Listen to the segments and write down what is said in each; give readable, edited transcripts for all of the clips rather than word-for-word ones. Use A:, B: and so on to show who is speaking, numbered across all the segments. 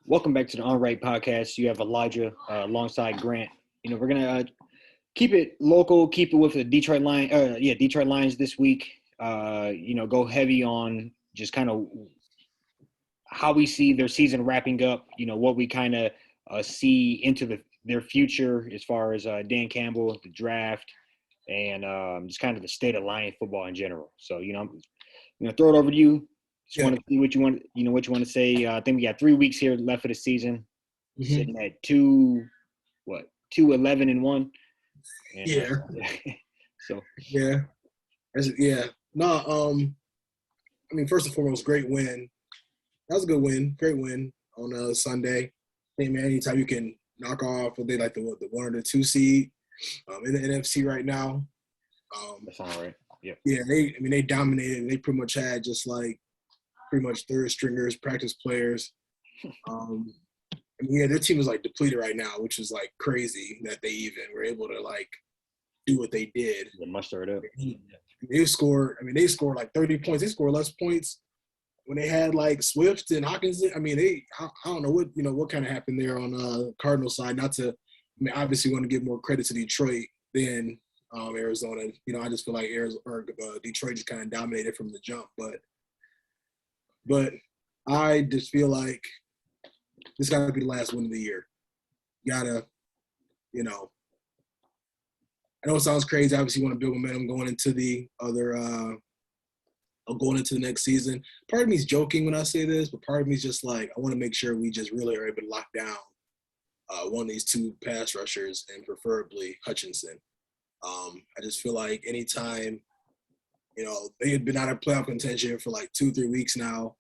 A: Welcome back to the Unranked Podcast. You have Elijah alongside Grant. We're gonna keep it local, keep it with the Detroit Lions this week. Go heavy on just kind of how we see their season wrapping up. What we kind of see into their future as far as Dan Campbell, the draft, and just kind of the state of Lion football in general. So I'm gonna throw it over to you. Just want to see what you want to say. I think we got 3 weeks here left of the season. Sitting at 2-11-1.
B: Yeah.
A: So
B: yeah. No. First and foremost, great win. That was a good win. Great win on Sunday. Hey man, anytime you can knock off what they like the 1 or the 2 seed in the NFC right now.
A: That's all right. Yeah.
B: Yeah. They dominated. They pretty much had just like pretty much third stringers, practice players. Their team is like depleted right now, which is like crazy that they even were able to like do what they did.
A: They muster it up.
B: They scored like 30 points. They scored less points when they had like Swift and Hawkins. I don't know what kind of happened there on Cardinal side. Obviously want to give more credit to Detroit than Arizona. I just feel like Detroit just kind of dominated from the jump, but I just feel like this got to be the last win of the year. I know it sounds crazy. Obviously, you want to build momentum going into the next season. Part of me is joking when I say this, but part of me is just like, I want to make sure we just really are able to lock down one of these 2 pass rushers and preferably Hutchinson. I just feel like anytime, they had been out of playoff contention for like 2-3 weeks now.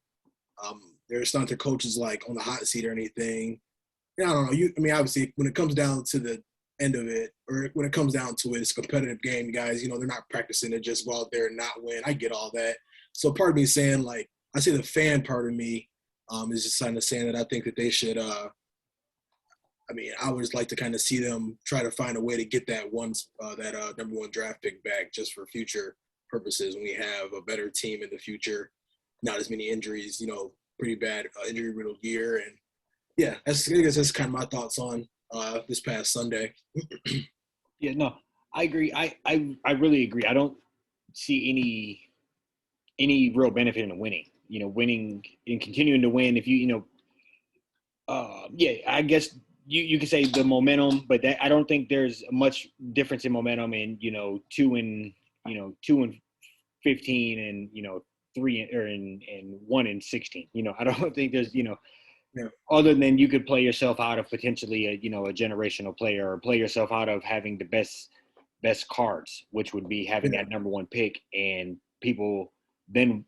B: There's not the coaches like on the hot seat or anything. I don't know. Obviously, when it comes down to the end of it, or when it comes down to it, it's a competitive game, guys. They're not practicing to just go out there and not win. I get all that. So part of me is saying, like, I say the fan part of me is just kind of saying that I think that they should. I would just like to kind of see them try to find a way to get that number 1 draft pick back just for future purposes when we have a better team in the future, not as many injuries, pretty bad injury riddled year. And yeah, I guess that's kind of my thoughts on this past Sunday.
A: Yeah, no, I agree. I really agree. I don't see any real benefit in winning. Winning and continuing to win. If I guess you could say the momentum, but I don't think there's much difference in momentum in 2-15 and 1-16. I don't think there's other than you could play yourself out of potentially a generational player, or play yourself out of having the best cards, which would be having that number 1 pick. And people then,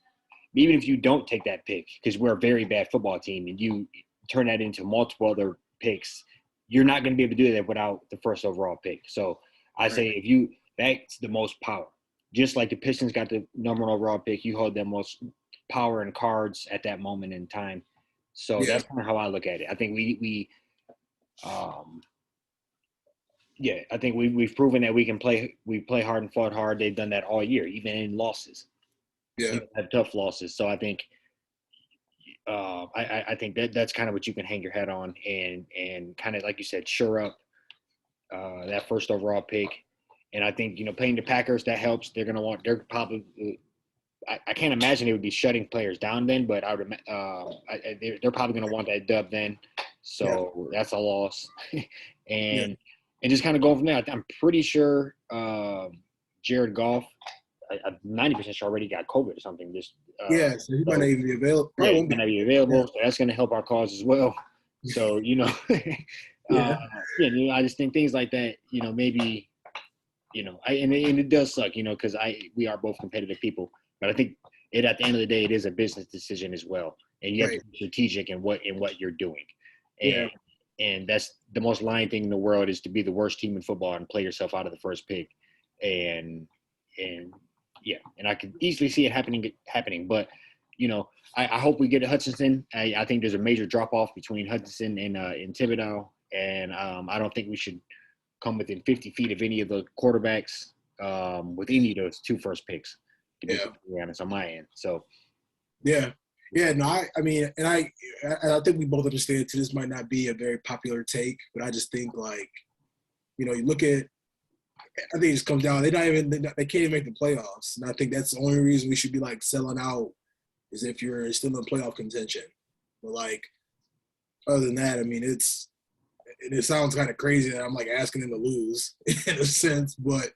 A: even if you don't take that pick, because we're a very bad football team, and you turn that into multiple other picks, you're not going to be able to do that without the first overall pick. So I say that's the most power. Just like the Pistons got the number 1 overall pick, you hold the most power and cards at that moment in time. So that's kind of how I look at it. I think I think we've proven that we can play. We play hard and fought hard. They've done that all year, even in losses.
B: Yeah,
A: have tough losses. So I think I think that's kind of what you can hang your hat on, and kind of like you said, shore up that first overall pick. And I think playing the Packers, that helps. They're probably. I can't imagine they would be shutting players down then, but they're probably going to want that dub then. So that's a loss. And just kind of going from there, I'm pretty sure Jared Goff, I'm 90% sure already got COVID or something.
B: So he might not even be available.
A: Yeah, he might not be available. So that's going to help our cause as well. So, I just think things like that, maybe, and it does suck, because we are both competitive people. But I think at the end of the day, it is a business decision as well, and you have to be strategic in what you're doing. And that's the most lying thing in the world, is to be the worst team in football and play yourself out of the first pick. And I can easily see it happening. But I hope we get to Hutchinson. I think there's a major drop off between Hutchinson and Thibodeau, and I don't think we should come within 50 feet of any of the quarterbacks with any of those 2 first picks. To be honest, on my end. So
B: Yeah. Yeah, no, I mean, and I think we both understand too. This might not be a very popular take, but I just think like, you look at. I think it just comes down. They can't even make the playoffs, and I think that's the only reason we should be like selling out is if you're still in playoff contention. But like, other than that, I mean, it sounds kind of crazy that I'm like asking them to lose in a sense, but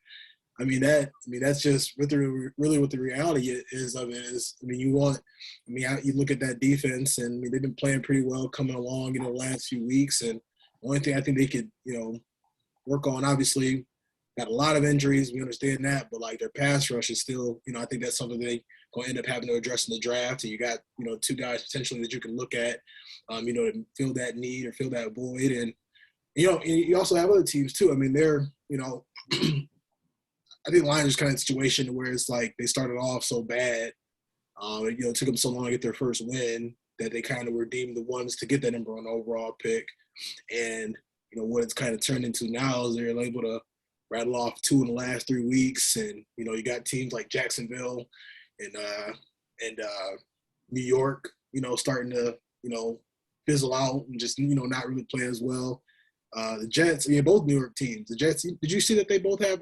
B: that's just really what the reality is of it is. I mean, you look at that defense, and I mean, they've been playing pretty well coming along, the last few weeks, and the only thing I think they could, work on, obviously, got a lot of injuries. We understand that, but like their pass rush is still, I think that's something they going to end up having to address in the draft. And you got, two guys potentially that you can look at, to fill that need or fill that void. And, and you also have other teams too. I mean, they're, I think Lions kind of in a situation where it's like they started off so bad, it took them so long to get their first win that they kind of were deemed the ones to get that number one overall pick. And, what it's kind of turned into now is they're able to rattle off 2 in the last 3 weeks. And, you got teams like Jacksonville and New York, starting to, fizzle out and just, not really play as well. The Jets, both New York teams. The Jets, did you see that they both have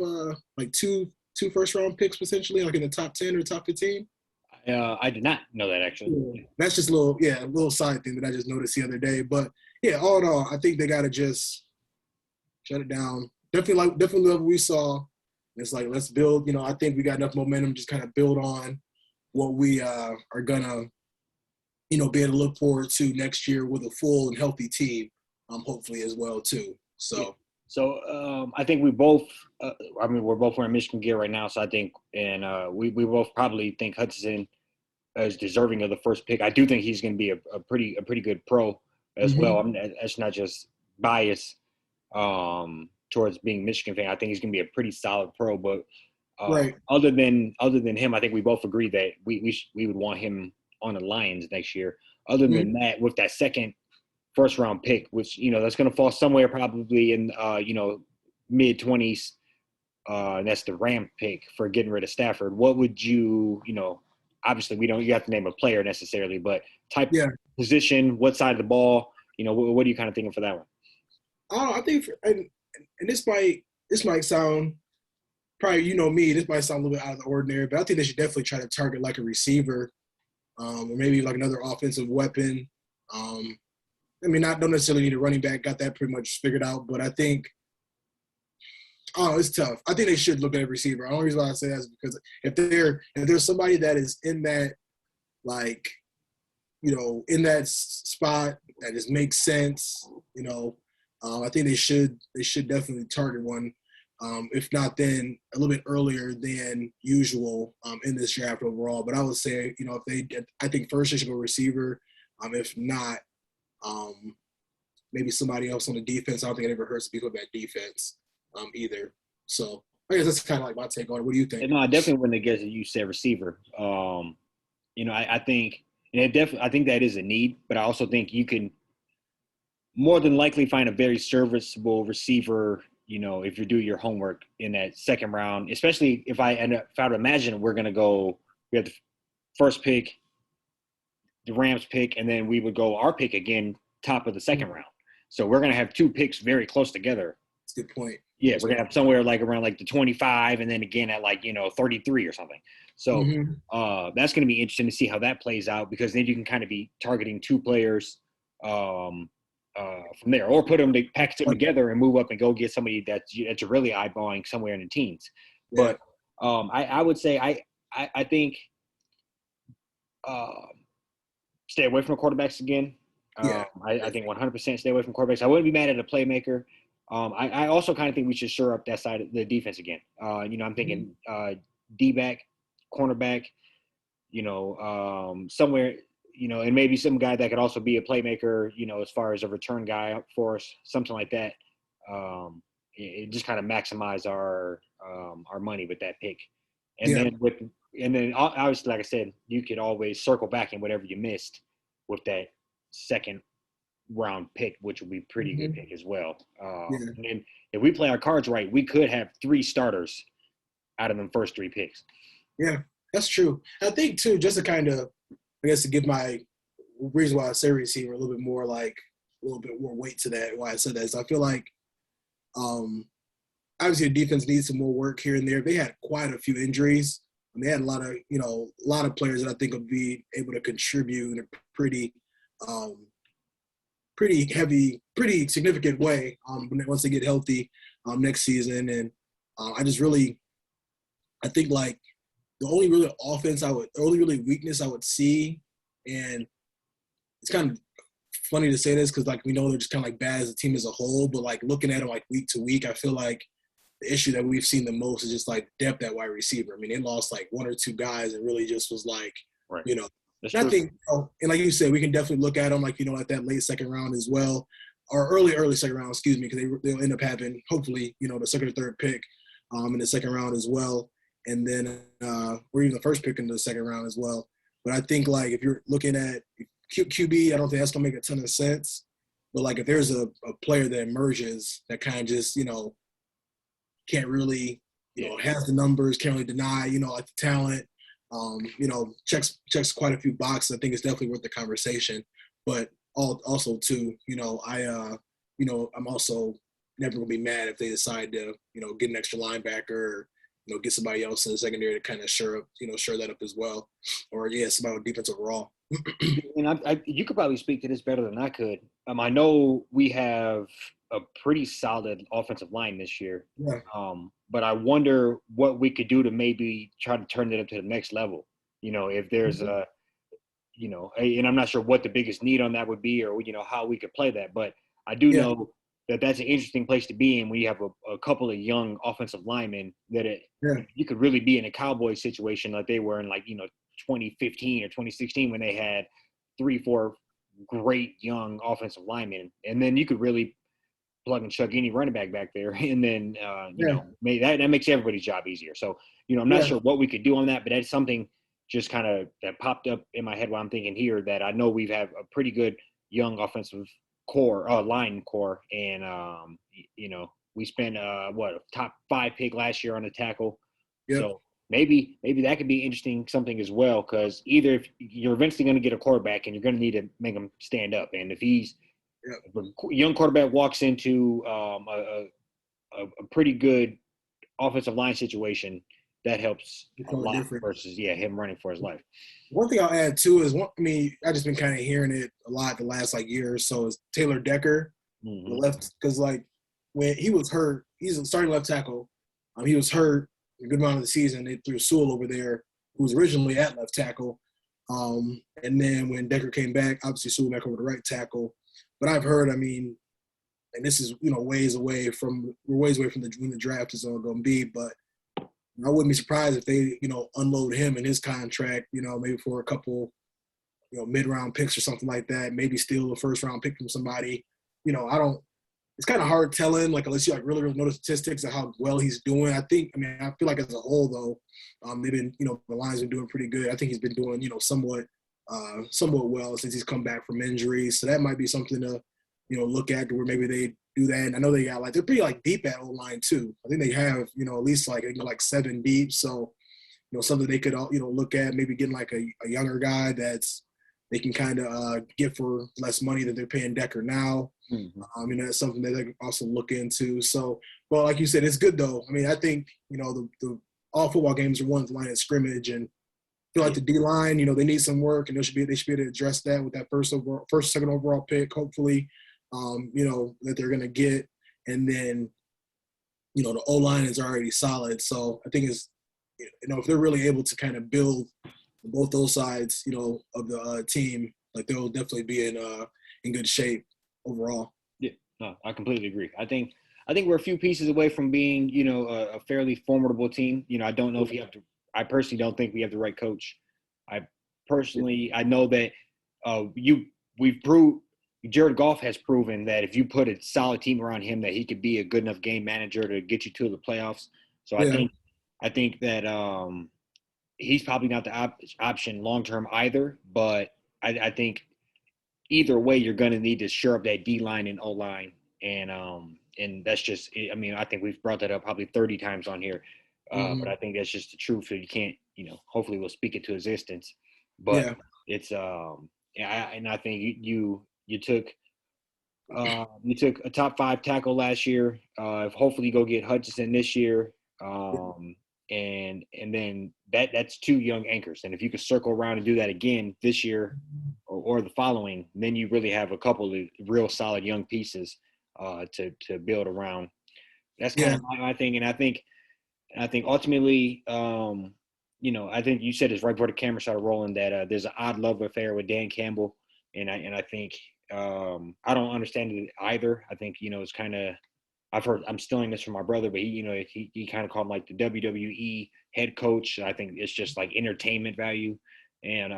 B: like two first-round picks potentially, like in the top 10 or top 15?
A: I did not know that, actually.
B: Yeah. That's just a little side thing that I just noticed the other day. But, yeah, all in all, I think they got to just shut it down. Definitely what we saw. It's like, let's build, I think we got enough momentum just kind of build on what we are going to, be able to look forward to next year with a full and healthy team, hopefully as well, too. So
A: I think we both, we're both wearing Michigan gear right now. So I think, and we both probably think Hudson is deserving of the first pick. I do think he's going to be a pretty good pro as well. That's not just bias towards being Michigan fan. I think he's going to be a pretty solid pro. But
B: right.
A: Other than him, I think we both agree that we would want him on the Lions next year. Other than that, with that second first-round pick, which, that's going to fall somewhere probably in, mid-20s. And that's the Ram pick for getting rid of Stafford. What would you, obviously you have to name a player necessarily, but position, what side of the ball, what are you kind of thinking for that one?
B: I think, and this might sound probably, me, this might sound a little bit out of the ordinary, but I think they should definitely try to target like a receiver or maybe like another offensive weapon. Don't necessarily need a running back, got that pretty much figured out, but I think, it's tough. I think they should look at a receiver. The only reason why I say that is because if there's somebody that is in that, like, in that spot that just makes sense, I think they should definitely target one. If not, then a little bit earlier than usual in this draft overall. But I would say, I think first they should go receiver. If not, maybe somebody else on the defense. I don't think it ever hurts to be good at defense either. So I guess that's kind of like my take on it. What do you think?
A: No, I definitely wouldn't have guessed that you said receiver. I think, I think that is a need, but I also think you can more than likely find a very serviceable receiver, if you do your homework in that second round, especially if I would imagine we have the first pick, the Rams pick, and then we would go our pick again, top of the second round. So we're going to have 2 picks very close together.
B: That's a good point.
A: Yeah, we're going to have somewhere like around like the 25 and then again at like, 33 or something. So that's going to be interesting to see how that plays out, because then you can kind of be targeting 2 players from there, or put them to package them together and move up and go get somebody that you're really eyeballing somewhere in the teens. Yeah. But I would say I think stay away from the quarterbacks again. I think 100% stay away from quarterbacks. I wouldn't be mad at a playmaker. I also kind of think we should shore up that side of the defense again. I'm thinking D-back, cornerback, somewhere, and maybe some guy that could also be a playmaker, as far as a return guy for us, something like that. It just kind of maximize our money with that pick. And then obviously, like I said, you could always circle back in whatever you missed with that second round pick, which would be pretty good pick as well. And then if we play our cards right, we could have 3 starters out of them first 3 picks.
B: Yeah, that's true. I think too, just to kind of I guess to give my reason why I say receiver a little bit more weight to that. Why I said that is I feel like obviously the defense needs some more work here and there. They had quite a few injuries. And they had a lot of players that I think will be able to contribute in a pretty heavy, pretty significant way once they get healthy next season. And I think like the only really weakness I would see, and it's kind of funny to say this because like we know they're just kind of like bad as a team as a whole, but like looking at them like week to week, I feel like the issue that we've seen the most is just like depth at wide receiver. I mean, they lost like one or two guys and really just was like,
A: Right.
B: Nothing. And like you said, we can definitely look at them like, at that late second round as well, or early second round, excuse me, because they'll end up having hopefully, the second or third pick in the second round as well. And then, or even the first pick in the second round as well. But I think like if you're looking at QB, I don't think that's going to make a ton of sense. But like if there's a player that emerges that kind of just, can't really, has the numbers, can't really deny, like the talent, checks quite a few boxes. I think it's definitely worth the conversation. But also too, I'm also never gonna be mad if they decide to, get an extra linebacker or, get somebody else in the secondary to kind of shore that up as well. Or somebody with defense overall.
A: And you could probably speak to this better than I could. I know we have a pretty solid offensive line this year.
B: Yeah.
A: But I wonder what we could do to maybe try to turn it up to the next level. If there's and I'm not sure what the biggest need on that would be or, how we could play that. But I do know that that's an interesting place to be in when you have a couple of young offensive linemen that you could really be in a Cowboy situation like they were in 2015 or 2016 when they had 3-4 great young offensive linemen. And then you could really plug and chug any running back there. And then, maybe that makes everybody's job easier. So, I'm not sure what we could do on that, but that's something just kind of that popped up in my head while I'm thinking here that I know we've had a pretty good young offensive line core. And, we spent, a top 5 pick last year on a tackle. Yep. So maybe that could be interesting something as well. Cause either if you're eventually going to get a quarterback and you're going to need to make him stand up. And if if a young quarterback walks into a pretty good offensive line situation, that helps a lot different versus him running for his life.
B: One thing I'll add too is I just been kind of hearing it a lot the last year or so is Taylor Decker, the left, because when he was hurt, he's a starting left tackle. He was hurt a good amount of the season. They threw Sewell over there, who was originally at left tackle, and then when Decker came back, obviously Sewell back over to right tackle. But I've heard, and this is ways away from when the draft is all going to be, but I wouldn't be surprised if they unload him and his contract, maybe for a couple mid-round picks or something like that, maybe steal a first-round pick from somebody. It's kind of hard telling, unless you really, really know the statistics of how well he's doing. I feel like as a whole though, they've been, the Lions been doing pretty good. I think he's been doing, somewhat well since he's come back from injury. So that might be something to, look at where maybe they do that. And I know they got they're pretty deep at O-line too. I think they have, at least 7 deep. So, something they could, look at, maybe getting a younger guy they can kind of get for less money than they're paying Decker now. Mm-hmm. That's something that they can also look into. So, well, like you said, it's good though. I think, the all football games are won at the line of scrimmage, and I feel like the D-line, they need some work, and they should be able to address that with that second overall pick, hopefully, that they're going to get. And then, the O-line is already solid. So I think it's, if they're really able to kind of build both those sides, of the team, they'll definitely be in good shape overall.
A: Yeah, no, I completely agree. I think we're a few pieces away from being, a fairly formidable team. I don't know if I personally don't think we have the right coach. I know that Jared Goff has proven that if you put a solid team around him, that he could be a good enough game manager to get you to the playoffs. So I think that he's probably not the option long-term either, but I think either way, you're going to need to shore up that D-line and O-line. And that's just, I think we've brought that up probably 30 times on here, but I think that's just the truth. So you can't, hopefully we'll speak it to existence. But It's and I think you took a top 5 tackle last year. Hopefully you go get Hutchinson this year. And then that's 2 young anchors. And if you could circle around and do that again this year or the following, then you really have a couple of real solid young pieces to build around. That's kind of my thing. And I think ultimately, I think you said it's right before the camera started rolling that there's an odd love affair with Dan Campbell. And I think I don't understand it either. I think, it's kind of, I'm stealing this from my brother, but he kind of called him like the WWE head coach. I think it's just like entertainment value. And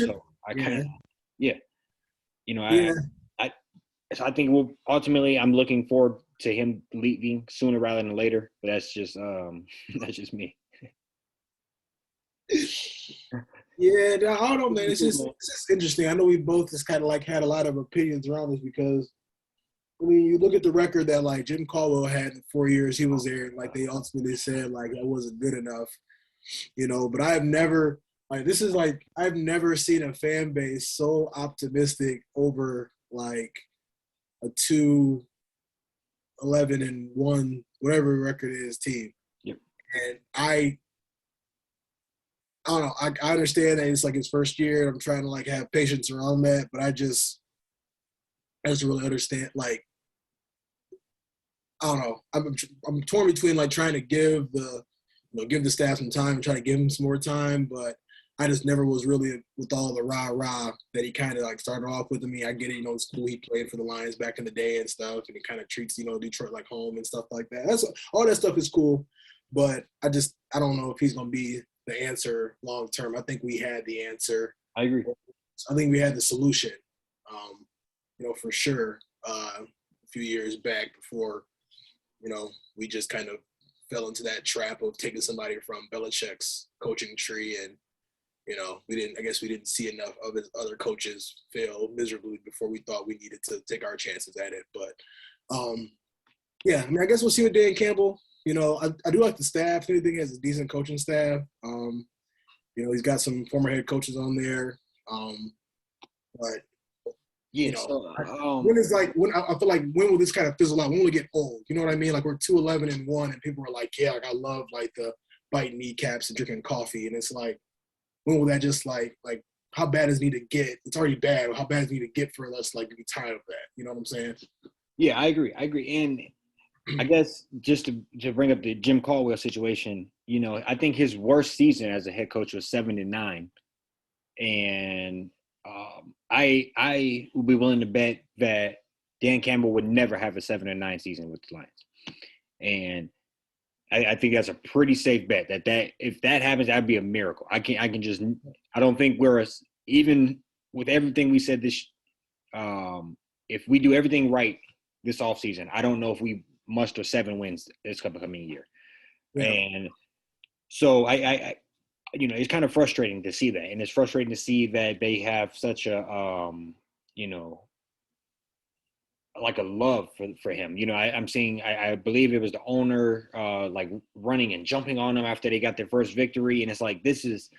A: so I kind of, I think ultimately I'm looking forward to him leaving sooner rather than later, but that's just me.
B: Yeah, I don't know, man. It's just interesting. I know we both just kind of like had a lot of opinions around this because, I mean, you look at the record that like Jim Caldwell had in the 4 years he was there, and like they ultimately said like that wasn't good enough, But I've never seen a fan base so optimistic over like a 2-11-1 whatever record is team.
A: Yep.
B: And I don't know. I understand that it's like his first year, and I'm trying to like have patience around that, but I just really understand. Like, I don't know. I'm torn between like trying to give the staff some time and try to give him some more time, but I just never was really with all the rah that he kind of like started off with. Me, I get it. It's cool. He played for the Lions back in the day and stuff, and he kind of treats Detroit like home and stuff like that. That's all that stuff is cool, but I don't know if he's gonna be the answer long term. I think we had the answer.
A: I agree.
B: I think we had the solution, for sure. A few years back before, we just kind of fell into that trap of taking somebody from Belichick's coaching tree, and we didn't see enough of his other coaches fail miserably before we thought we needed to take our chances at it. But I guess we'll see with Dan Campbell. I do like the staff. Anything he has a decent coaching staff. He's got some former head coaches on there. But when will this kind of fizzle out? When will it get old? You know what I mean? Like we're 2-11-1, and people are like, yeah, like I love like the biting kneecaps and drinking coffee, and it's like, when will that just like how bad does it need to get? It's already bad. How bad does it need to get for us like to be tired of that? You know what I'm saying?
A: Yeah, I agree. And I guess just to bring up the Jim Caldwell situation, I think his worst season as a head coach was 7-9, and I would be willing to bet that Dan Campbell would never have a 7-9 season with the Lions, and I think that's a pretty safe bet that if that happens, that'd be a miracle. I don't think even with everything we said this, if we do everything right this offseason, I don't know if we muster 7 wins this coming year. Yeah. And so I it's kind of frustrating to see that. And it's frustrating to see that they have such a, like a love for him. I'm seeing, I believe it was the owner like running and jumping on him after they got their first victory. And it's like, this is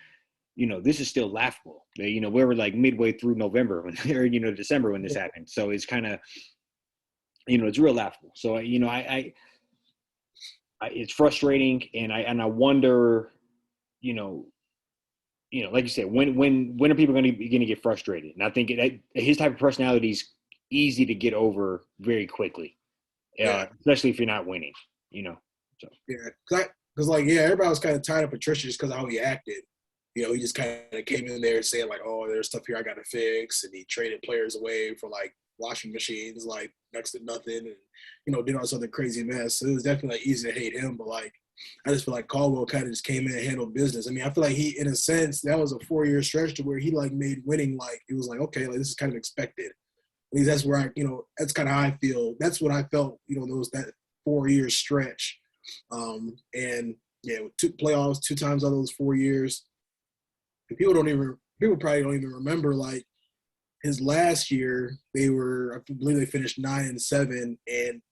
A: still laughable. We were like midway through November or December when this happened. So it's kind of, it's real laughable. So, it's frustrating. And I wonder, like you said, when are people going to get frustrated? And I think his type of personality is easy to get over very quickly, especially if you're not winning. So
B: because everybody was kind of tired of Patricia just because of how he acted. He just kind of came in there saying like, "Oh, there's stuff here I got to fix," and he traded players away for like washing machines, like next to nothing, and did all this other crazy mess. So it was definitely like easy to hate him, but like I just feel like Caldwell kind of just came in and handled business. I mean, I feel like he, in a sense, that was a 4-year stretch to where he like made winning like it was like, okay, like this is kind of expected. At least that's where that's kind of how I feel. That's what I felt, that 4-year stretch. And yeah, with 2 playoffs 2 times out of those 4 years. And people probably don't even remember like his last year. I believe they finished 9-7, and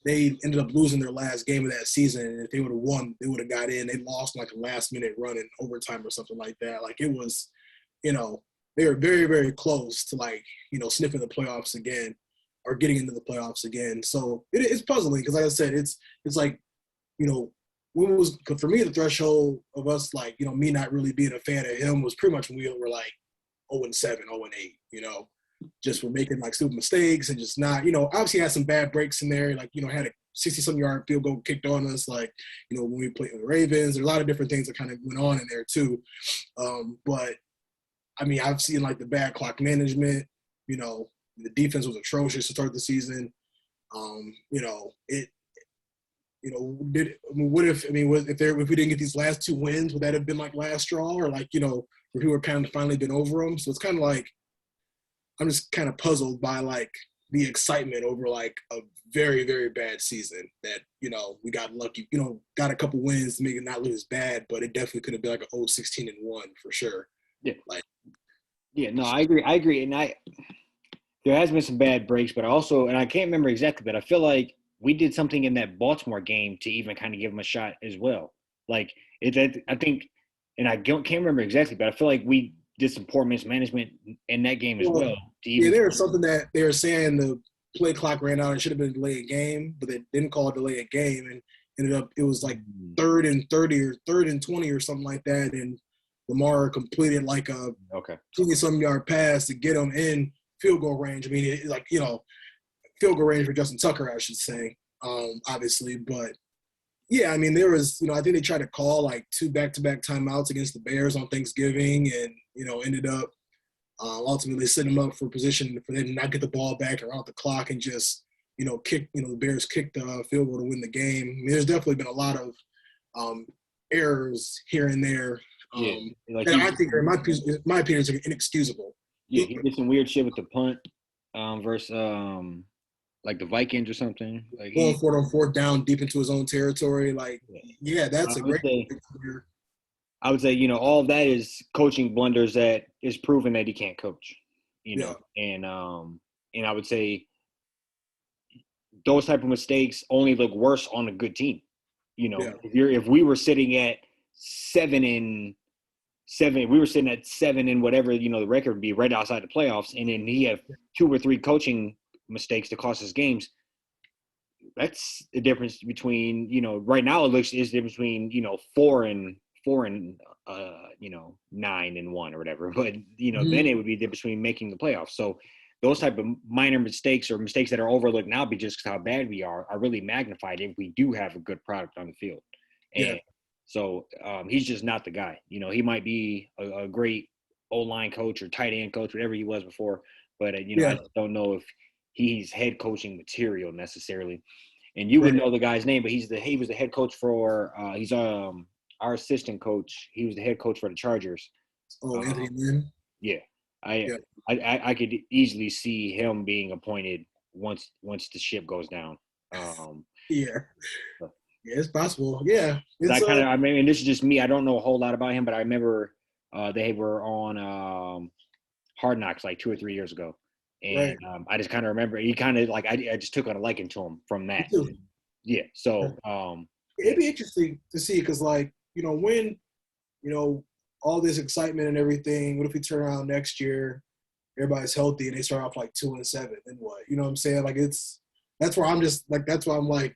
B: they ended up losing their last game of that season. And if they would have won, they would have got in. They lost like a last minute run in overtime or something like that. Like it was, they are very, very close to like, sniffing the playoffs again or getting into the playoffs again. So it's puzzling because, like I said, it's like, when was for me the threshold of us like, me not really being a fan of him was pretty much when we were like 0-7, 0-8, just for making like stupid mistakes and just not, obviously had some bad breaks in there, like, had a 60-some yard field goal kicked on us, like, when we played the Ravens. There's a lot of different things that kind of went on in there too. But I mean, I've seen like the bad clock management, the defense was atrocious to start the season. If we didn't get these last 2 wins, would that have been like last straw or like, where we were kind of finally been over them? So it's kind of like, I'm just kind of puzzled by like the excitement over like a very, very bad season that, we got lucky, got a couple wins to make it not look as bad, but it definitely could have been like a 16-1 for sure.
A: Yeah.
B: Like,
A: yeah, no, I agree. And there has been some bad breaks, but also, and I can't remember exactly, but I feel like we did something in that Baltimore game to even kind of give them a shot as well. Like I think, and I can't remember exactly, but I feel like we did some poor mismanagement in that game as well.
B: There was something that they were saying the play clock ran out. It should have been delayed game, but they didn't call it delayed game, and ended up it was like 3rd and 30 or 3rd and 20 or something like that, and Lamar completed like a 20-some yard pass to get him in field goal range. I mean, field goal range for Justin Tucker, I should say, obviously. But, yeah, I mean, there was, I think they tried to call like 2 back-to-back timeouts against the Bears on Thanksgiving and, ended up ultimately setting them up for position for them to not get the ball back around the clock and just, kick, the Bears kicked the field goal to win the game. I mean, there's definitely been a lot of errors here and there. Like and I think, in my opinion, is inexcusable.
A: Yeah, he did some weird shit with the punt versus like the Vikings or something. Like
B: going for it on 4th down deep into his own territory. Like, yeah, that's a great thing.
A: I would say, all of that is coaching blunders that is proven that he can't coach. And I would say those type of mistakes only look worse on a good team. If we were sitting at 7-7, we were sitting at 7 and whatever, the record would be right outside the playoffs. And then he had 2 or 3 coaching mistakes to cost us games. That's the difference between, right now it looks is the difference between, 4-9 and 1 or whatever. But, then it would be the difference between making the playoffs. So those type of minor mistakes or mistakes that are overlooked now because how bad we are really magnified if we do have a good product on the field. And so he's just not the guy. He might be a great O-line coach or tight end coach, whatever he was before. But, I just don't know if he's head coaching material necessarily. And you would know the guy's name, but he was the head coach for he's our assistant coach. He was the head coach for the Chargers.
B: Oh, Anthony Lynn?
A: Yeah. I could easily see him being appointed once the ship goes down.
B: Yeah, it's possible. Yeah.
A: I mean, and this is just me. I don't know a whole lot about him, but I remember they were on Hard Knocks like 2 or 3 years ago. And I just kind of remember he kind of like I just took on a liking to him from that. Yeah. So
B: it'd be interesting to see because like, when, all this excitement and everything, what if we turn around next year, everybody's healthy and they start off like 2-7, then what? You know what I'm saying? Like that's why I'm like,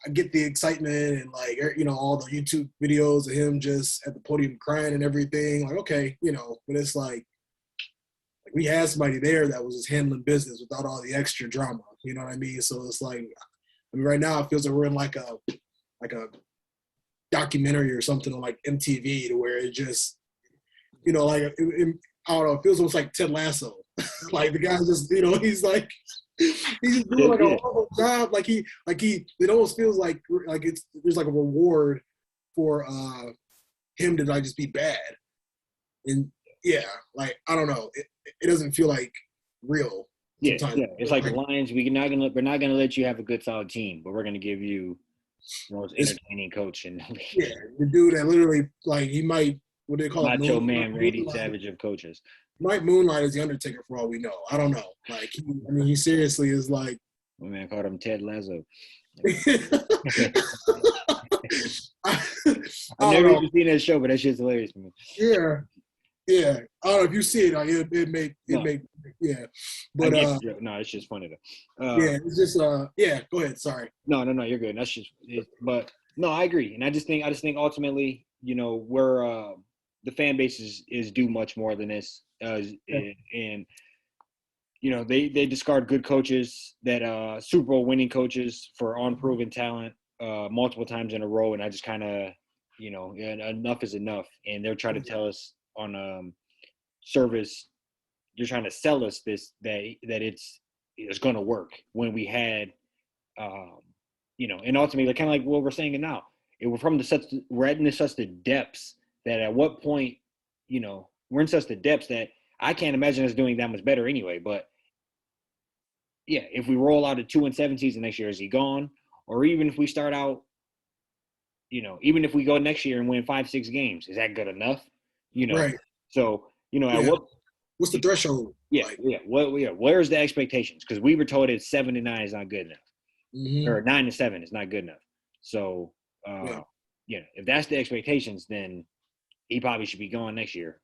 B: I get the excitement and like, all the YouTube videos of him just at the podium crying and everything. Like, okay, but it's like we had somebody there that was just handling business without all the extra drama. You know what I mean? So it's like, I mean, right now it feels like we're in like a documentary or something on like MTV to where it just, I don't know, it feels almost like Ted Lasso. Like the guy just, he's like, he's just doing like a horrible job. Like it almost feels like there's like a reward for him to like just be bad. And yeah, like, I don't know. It doesn't feel like real. Sometimes.
A: Yeah. It's like the Lions. We're not gonna let you have a good solid team, but we're gonna give you the most entertaining coach in the league.
B: Yeah, the dude that literally like he might what do they call it?
A: Macho Man, Randy Savage of coaches.
B: Might moonlight as the Undertaker for all we know. I don't know. Like he seriously is like.
A: My man called him Ted Lasso. I've never even seen that show, but that shit's hilarious to me.
B: Yeah. Yeah, I don't know if you see it. Like, yeah. But
A: no, it's just funny though.
B: yeah, it's just yeah. Go ahead. Sorry.
A: No, you're good. That's just but no, I agree, and I just think ultimately, we're the fan base is due much more than this, and they discard good coaches that Super Bowl winning coaches for unproven talent multiple times in a row, and I just kind of enough is enough, and they're trying to tell us on service, you're trying to sell us this that it's going to work when we had and ultimately kind of like what we're saying now, we're in such the depths that at what point we're in such the depths that I can't imagine us doing that much better anyway. But yeah, if we roll out a 2-7 season next year, is he gone? Or even if we start out, even if we go next year and win 5-6 games, is that good enough?
B: Right.
A: So at
B: what's the threshold?
A: Yeah, like? Where's the expectations? Because we were told it's 7-9 is not good enough, or 9-7 is not good enough. So if that's the expectations, then he probably should be gone next year.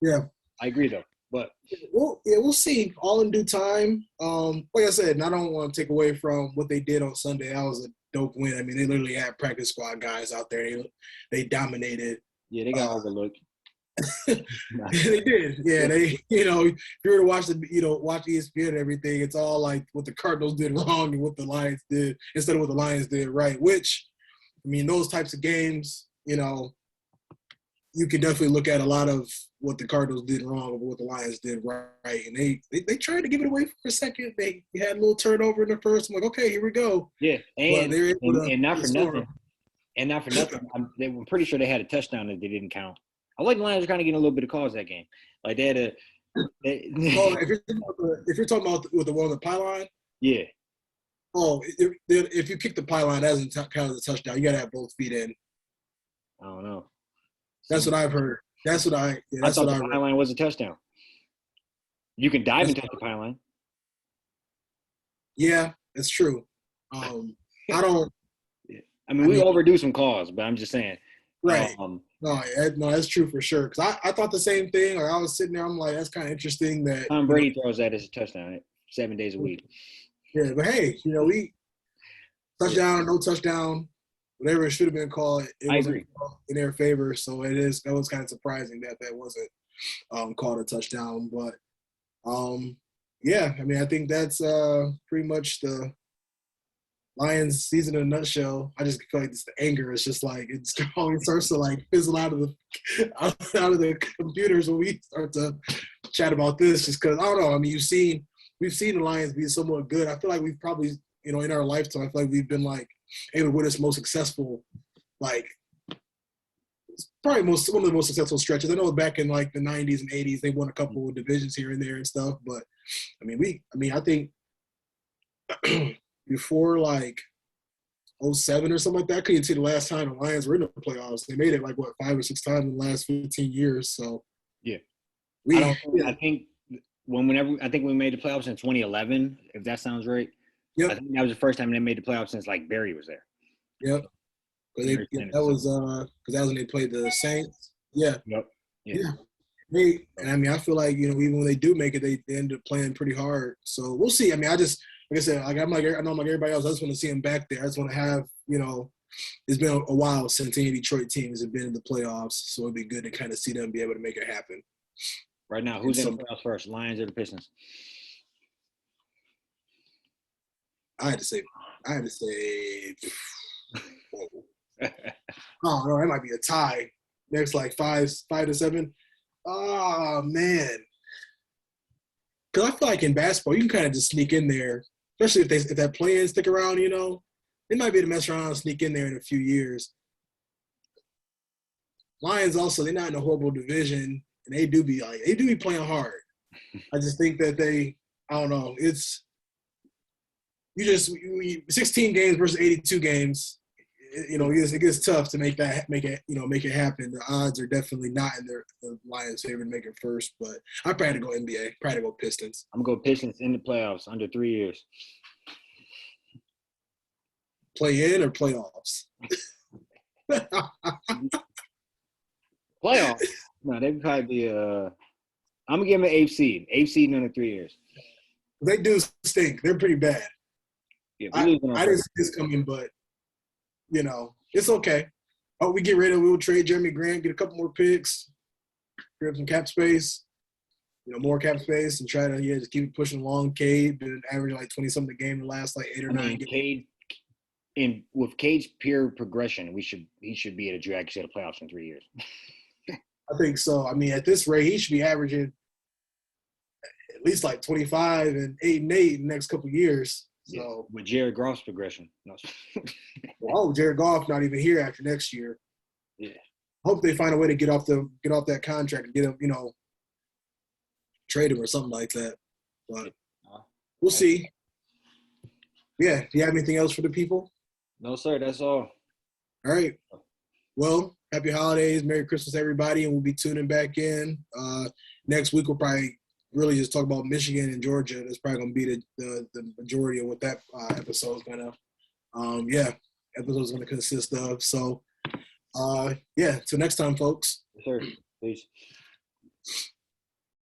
B: Yeah,
A: I agree though. But
B: we'll see. All in due time. Like I said, and I don't want to take away from what they did on Sunday. That was a dope win. I mean, they literally had practice squad guys out there. They dominated.
A: Yeah, they got overlooked.
B: They did. Yeah, they. If you were to watch watch ESPN and everything, it's all like what the Cardinals did wrong and what the Lions did instead of what the Lions did right. Which, I mean, those types of games, you can definitely look at a lot of what the Cardinals did wrong or what the Lions did right. And they tried to give it away for a second. They had a little turnover in the first. I'm like, okay, here we go.
A: Yeah, and not for nothing. And not for nothing, they were pretty sure they had a touchdown that they didn't count. I like the Lions were kind of getting a little bit of calls that game. Like they had a.
B: If you're talking about with the one on the pylon.
A: Yeah.
B: Oh, if you kick the pylon, that doesn't count as a touchdown. You got to have both feet in.
A: I don't know.
B: That's what I've heard. I thought
A: the pylon was a touchdown. You can dive and touch the pylon.
B: Yeah, that's true. I don't.
A: I mean, we overdo some calls, but I'm just saying.
B: Right. No, that's true for sure. Because I thought the same thing. Like I was sitting there, I'm like, that's kind of interesting that
A: Tom Brady throws that as a touchdown 7 days a week.
B: Yeah, but hey, we touchdown or no touchdown, whatever it should have been called, it wasn't in their favor. So that was kind of surprising that wasn't called a touchdown. But yeah, I mean, I think that's pretty much the Lions season in a nutshell. I just feel like the anger is just like it always starts to like fizzle out of the computers when we start to chat about this. Just because I don't know. I mean, we've seen the Lions be somewhat good. I feel like we've probably in our lifetime, I feel like we've been like able to win this most successful, like probably one of the most successful stretches. I know back in like the 90s and 80s, they won a couple of divisions here and there and stuff. But I think before like 07 or something like that, I couldn't see the last time the Lions were in the playoffs. They made it like 5 or 6 times in the last 15 years. So
A: yeah, I think we made the playoffs in 2011, if that sounds right.
B: Yep.
A: I think that was the first time they made the playoffs since like Barry was there.
B: Yep. That was because that was when they played the Saints. Yeah.
A: Yep.
B: Yeah. I feel like even when they do make it, they end up playing pretty hard. So we'll see. I mean, like I said, I know I'm like everybody else. I just want to see them back there. I just want to have it's been a while since any Detroit teams have been in the playoffs, so it'd be good to kind of see them be able to make it happen.
A: Right now, who's in the playoffs first, Lions or the Pistons?
B: I had to say. Oh no, that might be a tie. Next, like 5-7. Oh man, because I feel like in basketball you can kind of just sneak in there, especially if that play-in stick around. They might be able to mess around and sneak in there in a few years. Lions also, they're not in a horrible division, and they do be playing hard. I just think that I don't know. It's 16 games versus 82 games. It gets tough to make it happen. The odds are definitely not in the Lions' favor to make it first, but I probably had to go NBA, probably to go Pistons.
A: I'm going to go Pistons in the playoffs under 3 years.
B: Play in or playoffs?
A: Playoffs. No, they'd probably be I'm gonna give them an 8th seed. 8th seed in under 3 years.
B: They do stink. They're pretty bad.
A: Yeah,
B: I didn't see this coming, but it's okay. Oh, we get rid of. We'll trade Jeremy Grant, get a couple more picks, grab some cap space, more cap space, and try to just keep pushing along. Cade been averaging like 20-something a game the last like 8 or 9 games.
A: Cade, and with Cade's pure progression, he should be able to drag you to the playoffs in 3 years.
B: I think so. I mean, at this rate, he should be averaging at least like 25 and 8 and 8 in the next couple of years. So
A: yeah, with Jared Goff's progression. No.
B: Jared Goff not even here after next year.
A: Yeah.
B: Hope they find a way to get off that contract and get him, trade him or something like that. But we'll see. Yeah. Do you have anything else for the people?
A: No, sir. That's all.
B: All right. Well, happy holidays, Merry Christmas, everybody, and we'll be tuning back in. Next week we'll probably really just talk about Michigan and Georgia. That's probably going to be the majority of what that episode is going to, episode's going to consist of. So, till next time, folks.
A: Yes, sir. Peace.